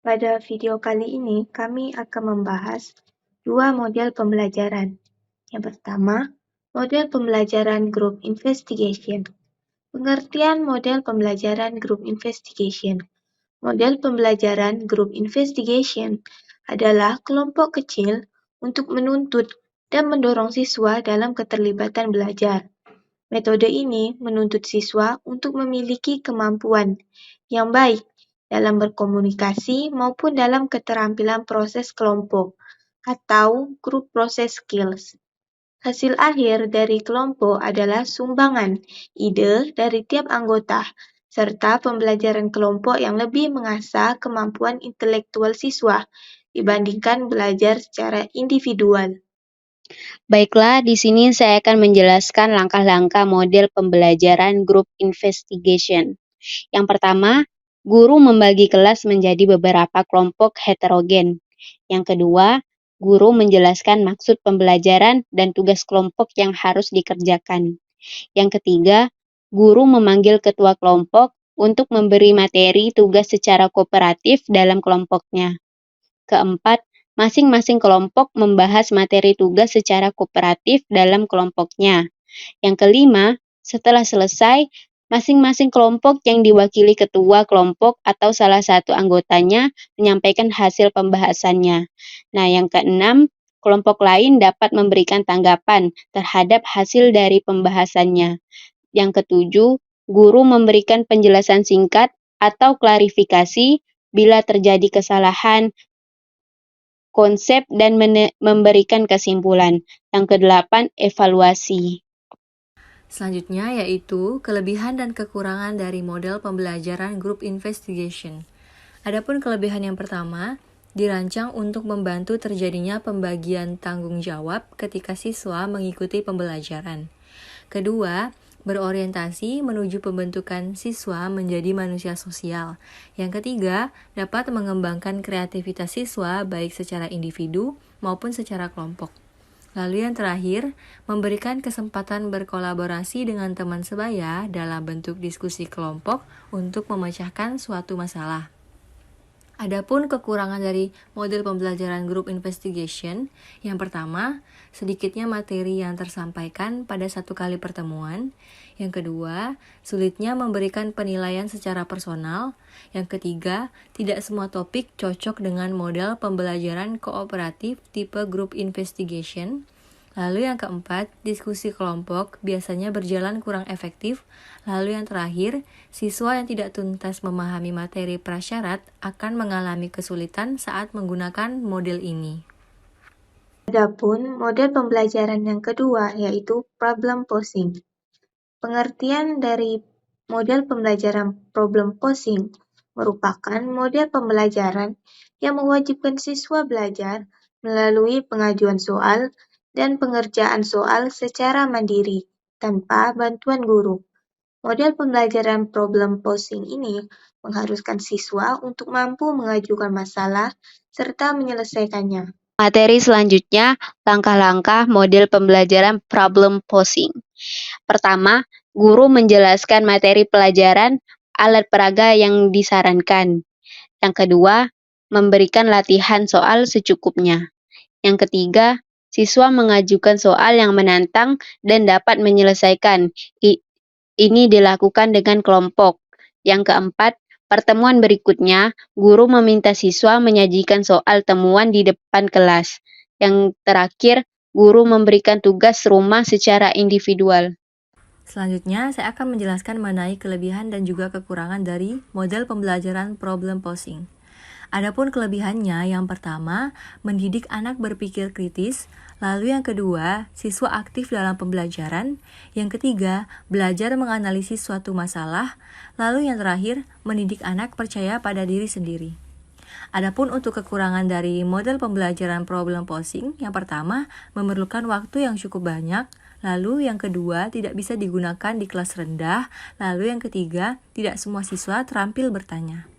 Pada video kali ini, kami akan membahas dua model pembelajaran. Yang pertama, model pembelajaran Group Investigation. Pengertian model pembelajaran Group Investigation. Model pembelajaran Group Investigation adalah kelompok kecil untuk menuntut dan mendorong siswa dalam keterlibatan belajar. Metode ini menuntut siswa untuk memiliki kemampuan yang baik dalam berkomunikasi maupun dalam keterampilan proses kelompok atau group process skills. Hasil akhir dari kelompok adalah sumbangan ide dari tiap anggota serta pembelajaran kelompok yang lebih mengasah kemampuan intelektual siswa dibandingkan belajar secara individual. Baiklah, di sini saya akan menjelaskan langkah-langkah model pembelajaran group investigation. Yang pertama, guru membagi kelas menjadi beberapa kelompok heterogen. Yang kedua, guru menjelaskan maksud pembelajaran dan tugas kelompok yang harus dikerjakan. Yang ketiga, guru memanggil ketua kelompok untuk memberi materi tugas secara kooperatif dalam kelompoknya. Keempat, masing-masing kelompok membahas materi tugas secara kooperatif dalam kelompoknya. Yang kelima, setelah selesai, masing-masing kelompok yang diwakili ketua kelompok atau salah satu anggotanya menyampaikan hasil pembahasannya. Nah, yang keenam, kelompok lain dapat memberikan tanggapan terhadap hasil dari pembahasannya. Yang ketujuh, guru memberikan penjelasan singkat atau klarifikasi bila terjadi kesalahan konsep dan memberikan kesimpulan. Yang kedelapan, evaluasi. Selanjutnya yaitu kelebihan dan kekurangan dari model pembelajaran group investigation. Adapun kelebihan yang pertama, dirancang untuk membantu terjadinya pembagian tanggung jawab ketika siswa mengikuti pembelajaran. Kedua, berorientasi menuju pembentukan siswa menjadi manusia sosial. Yang ketiga, dapat mengembangkan kreativitas siswa baik secara individu maupun secara kelompok. Lalu yang terakhir, memberikan kesempatan berkolaborasi dengan teman sebaya dalam bentuk diskusi kelompok untuk memecahkan suatu masalah. Adapun kekurangan dari model pembelajaran group investigation, yang pertama, sedikitnya materi yang tersampaikan pada satu kali pertemuan. Yang kedua, sulitnya memberikan penilaian secara personal. Yang ketiga, tidak semua topik cocok dengan model pembelajaran kooperatif tipe group investigation. Lalu yang keempat, diskusi kelompok biasanya berjalan kurang efektif. Lalu yang terakhir, siswa yang tidak tuntas memahami materi prasyarat akan mengalami kesulitan saat menggunakan model ini. Adapun model pembelajaran yang kedua yaitu problem posing. Pengertian dari model pembelajaran problem posing merupakan model pembelajaran yang mewajibkan siswa belajar melalui pengajuan soal dan pengerjaan soal secara mandiri tanpa bantuan guru. Model pembelajaran problem posing ini mengharuskan siswa untuk mampu mengajukan masalah serta menyelesaikannya. Materi selanjutnya, langkah-langkah model pembelajaran problem posing. Pertama, guru menjelaskan materi pelajaran, alat peraga yang disarankan. Yang kedua, memberikan latihan soal secukupnya. Yang ketiga, siswa mengajukan soal yang menantang dan dapat menyelesaikan. Ini dilakukan dengan kelompok. Yang keempat, pertemuan berikutnya, guru meminta siswa menyajikan soal temuan di depan kelas. Yang terakhir, guru memberikan tugas rumah secara individual. Selanjutnya, saya akan menjelaskan mengenai kelebihan dan juga kekurangan dari model pembelajaran problem posing. Adapun kelebihannya, yang pertama, mendidik anak berpikir kritis. Lalu yang kedua, siswa aktif dalam pembelajaran. Yang ketiga, belajar menganalisis suatu masalah. Lalu yang terakhir, mendidik anak percaya pada diri sendiri. Adapun untuk kekurangan dari model pembelajaran problem posing, yang pertama, memerlukan waktu yang cukup banyak. Lalu yang kedua, tidak bisa digunakan di kelas rendah. Lalu yang ketiga, tidak semua siswa terampil bertanya.